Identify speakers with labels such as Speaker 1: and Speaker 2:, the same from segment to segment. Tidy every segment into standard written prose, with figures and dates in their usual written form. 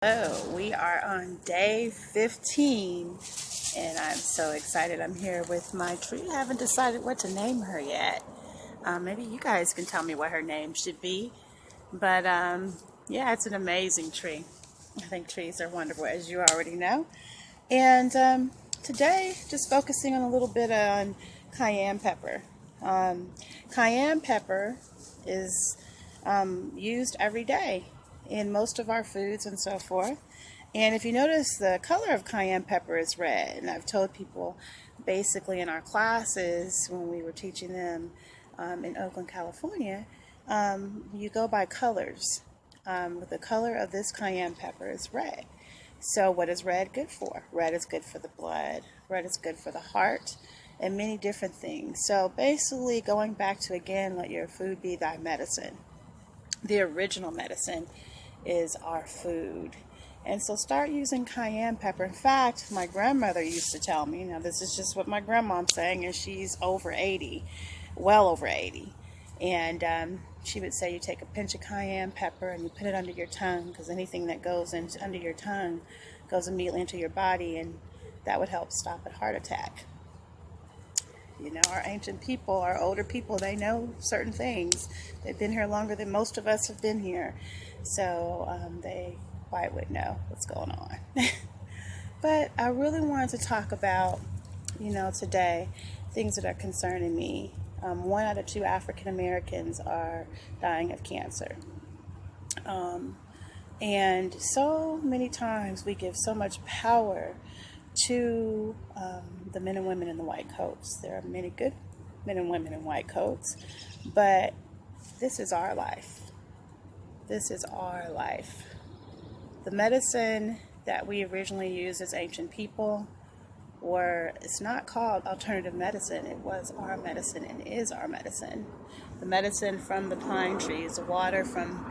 Speaker 1: So we are on day 15 and I'm so excited. I'm here with my tree. I haven't decided what to name her yet. Maybe you guys can tell me what her name should be. But yeah, it's an amazing tree. I think trees are wonderful, as you already know. And today, just focusing on a little bit on cayenne pepper. Cayenne pepper is used every day in most of our foods and so forth. And if you notice, the color of cayenne pepper is red. And I've told people basically in our classes when we were teaching them in Oakland, California, you go by colors. The color of this cayenne pepper is red. So what is red good for? Red is good for the blood. Red is good for the heart and many different things. So basically going back to, again, let your food be thy medicine. The original medicine is our food. And so start using cayenne pepper. In fact, my grandmother used to tell me, now this is just what my grandma's saying, and she's over 80, well over 80. And she would say you take a pinch of cayenne pepper and you put it under your tongue, because anything that goes under your tongue goes immediately into your body, and that would help stop a heart attack. You know, our ancient people, our older people, they know certain things. They've been here longer than most of us have been here. So they quite would know what's going on. But I really wanted to talk about, today, things that are concerning me. 1 out of 2 African Americans are dying of cancer. And so many times we give so much power to the men and women in the white coats. There are many good men and women in white coats, but this is our life. This is our life. The medicine that we originally used as ancient people it's not called alternative medicine. It was our medicine and is our medicine. The medicine from the pine trees, the water from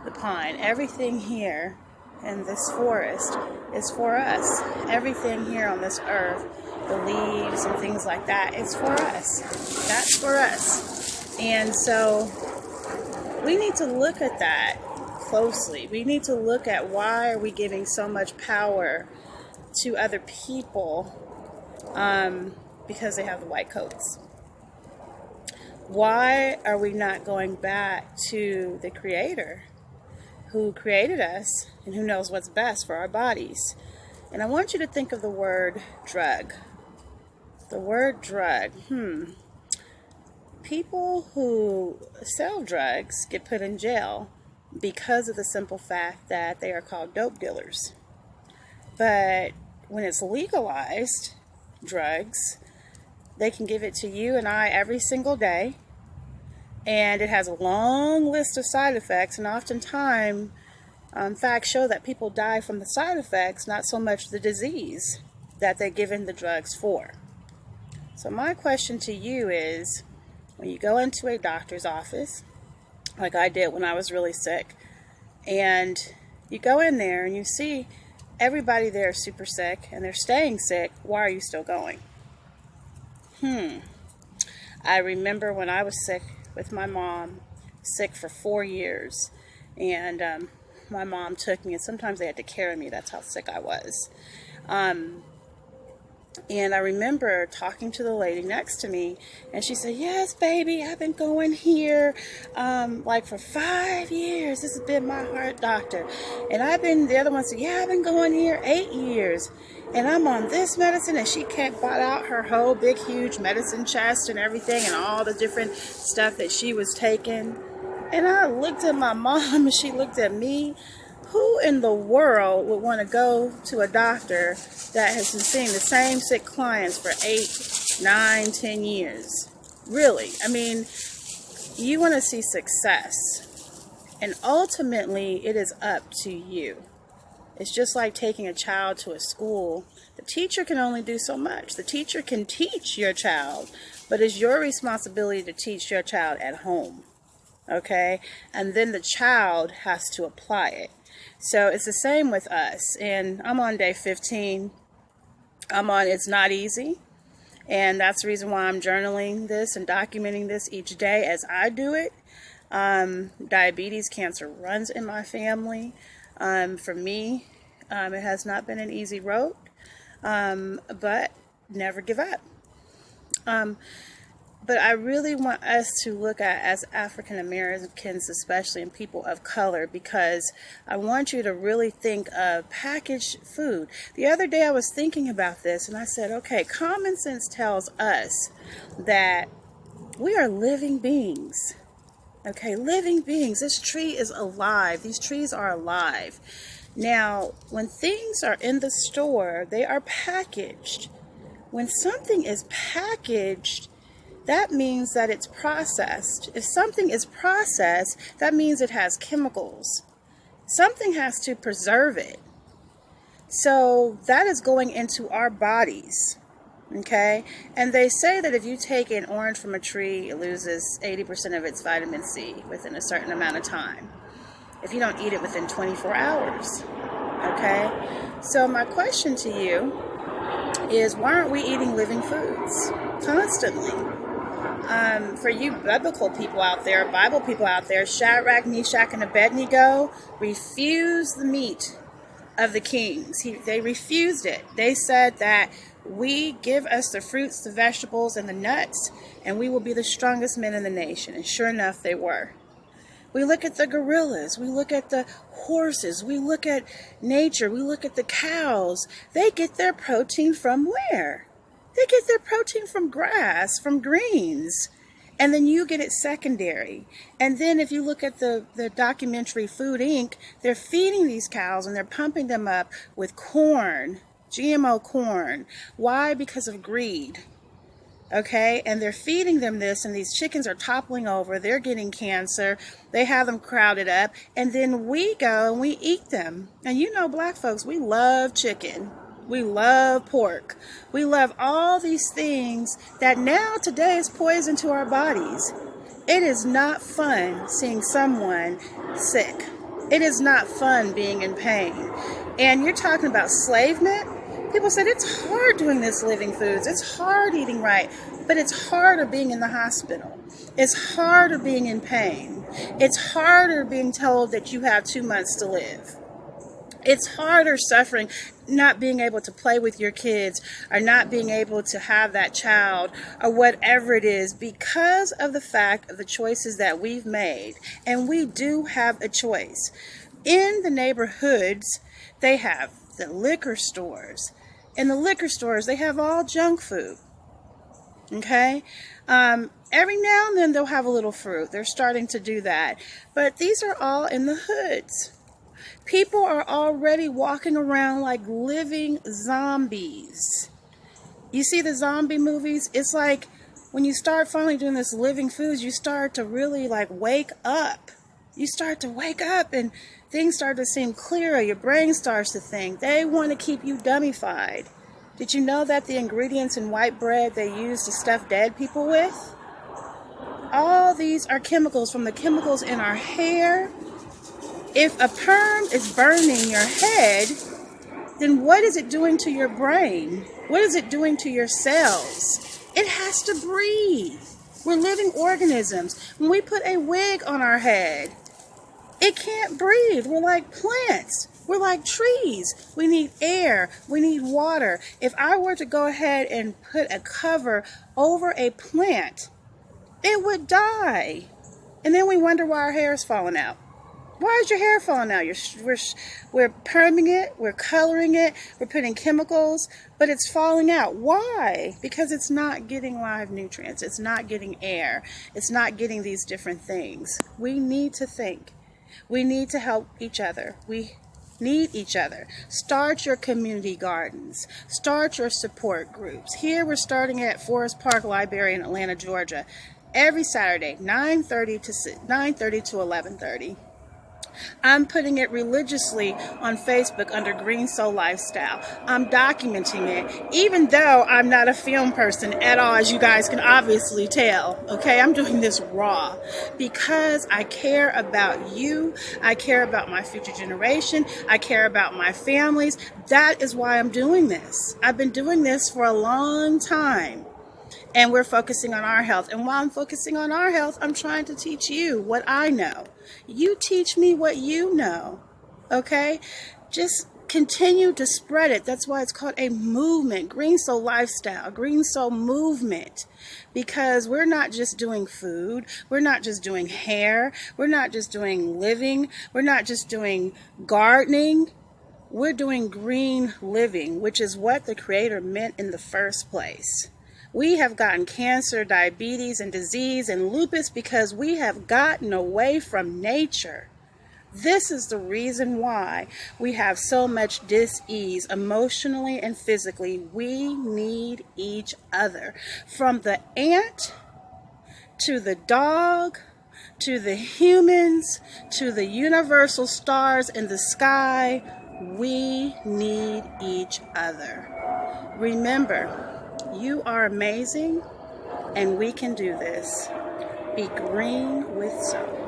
Speaker 1: the pine, everything here in this forest is for us. Everything here on this earth, the leaves and things like that, it's for us. That's for us. And so we need to look at that closely. We need to look at why are we giving so much power to other people because they have the white coats. Why are we not going back to the Creator who created us and who knows what's best for our bodies? And I want you to think of the word drug. The word drug. People who sell drugs get put in jail because of the simple fact that they are called dope dealers. But when it's legalized drugs, they can give it to you and I every single day, and it has a long list of side effects, and oftentimes facts show that people die from the side effects, not so much the disease that they're given the drugs for. So my question to you is, when you go into a doctor's office, like I did when I was really sick, and you go in there and you see everybody there is super sick and they're staying sick, why are you still going? I remember when I was sick with my mom, sick for 4 years, and my mom took me, and sometimes they had to carry me, that's how sick I was. And I remember talking to the lady next to me, and she said, yes, baby, I've been going here like for 5 years. This has been my heart doctor. And the other one said, yeah, I've been going here 8 years. And I'm on this medicine. And she brought out her whole big, huge medicine chest and everything and all the different stuff that she was taking. And I looked at my mom and she looked at me. Who in the world would want to go to a doctor that has been seeing the same sick clients for 8, 9, 10 years? Really? I mean, you want to see success. And ultimately, it is up to you. It's just like taking a child to a school. The teacher can only do so much. The teacher can teach your child, but it's your responsibility to teach your child at home. Okay? And then the child has to apply it. So it's the same with us. And I'm on day 15. It's not easy. And that's the reason why I'm journaling this and documenting this each day as I do it. Diabetes, cancer runs in my family. For me, It has not been an easy road, but never give up. But I really want us to look at, as African Americans especially, and people of color, because I want you to really think of packaged food. The other day I was thinking about this and I said, okay, common sense tells us that we are living beings. Okay, living beings. This tree is alive. These trees are alive. Now, when things are in the store, they are packaged. When something is packaged, that means that it's processed. If something is processed, that means it has chemicals. Something has to preserve it. So that is going into our bodies. Okay? And they say that if you take an orange from a tree, it loses 80% of its vitamin C within a certain amount of time, if you don't eat it within 24 hours. Okay? So my question to you is, why aren't we eating living foods constantly? For you biblical people out there, Bible people out there, Shadrach, Meshach, and Abednego refused the meat of the kings. They refused it. They said that we give us the fruits, the vegetables, and the nuts, and we will be the strongest men in the nation. And sure enough, they were. We look at the gorillas, we look at the horses, we look at nature, we look at the cows. They get their protein from where? They get their protein from grass, from greens. And then you get it secondary. And then if you look at the documentary Food Inc., they're feeding these cows and they're pumping them up with corn, GMO corn. Why? Because of greed. Okay, and they're feeding them this, and these chickens are toppling over, they're getting cancer, they have them crowded up, and then we go and we eat them. And you know, black folks, we love chicken, we love pork, we love all these things that now today is poison to our bodies. It is not fun seeing someone sick. It is not fun being in pain. And you're talking about enslavement. People said it's hard doing this living foods. It's hard eating right, but it's harder being in the hospital. It's harder being in pain. It's harder being told that you have 2 months to live. It's harder suffering, not being able to play with your kids or not being able to have that child or whatever it is, because of the fact of the choices that we've made. And we do have a choice. In the neighborhoods, they have the liquor stores. In the liquor stores, they have all junk food. Okay? Every now and then they'll have a little fruit. They're starting to do that. But these are all in the hoods. People are already walking around like living zombies. You see the zombie movies? It's like when you start finally doing this living foods, you start to really like wake up. You start to wake up and things start to seem clearer. Your brain starts to think. They want to keep you dummified. Did you know that the ingredients in white bread they use to stuff dead people with? All these are chemicals, from the chemicals in our hair. If a perm is burning your head, then what is it doing to your brain? What is it doing to your cells? It has to breathe. We're living organisms. When we put a wig on our head, it can't breathe. We're like plants. We're like trees. We need air. We need water. If I were to go ahead and put a cover over a plant, it would die. And then we wonder why our hair is falling out. Why is your hair falling out? We're perming it, we're coloring it, we're putting chemicals, but it's falling out. Why? Because it's not getting live nutrients. It's not getting air. It's not getting these different things. We need to think. We need to help each other. We need each other. Start your community gardens. Start your support groups. Here we're starting at Forest Park Library in Atlanta, Georgia, every Saturday, 9:30 to 11:30. I'm putting it religiously on Facebook under Greensoul Lifestyle. I'm documenting it, even though I'm not a film person at all, as you guys can obviously tell. Okay, I'm doing this raw because I care about you. I care about my future generation. I care about my families. That is why I'm doing this. I've been doing this for a long time. And we're focusing on our health. And while I'm focusing on our health, I'm trying to teach you what I know. You teach me what you know. Okay? Just continue to spread it. That's why it's called a movement, Greensoul lifestyle, Greensoul movement, because we're not just doing food, we're not just doing hair, we're not just doing living, we're not just doing gardening, we're doing green living, which is what the Creator meant in the first place. We have gotten cancer, diabetes, and disease and lupus because we have gotten away from nature. This is the reason why we have so much dis-ease emotionally and physically. We need each other. From the ant to the dog to the humans to the universal stars in the sky, we need each other. Remember, you are amazing and we can do this. Be green with soul.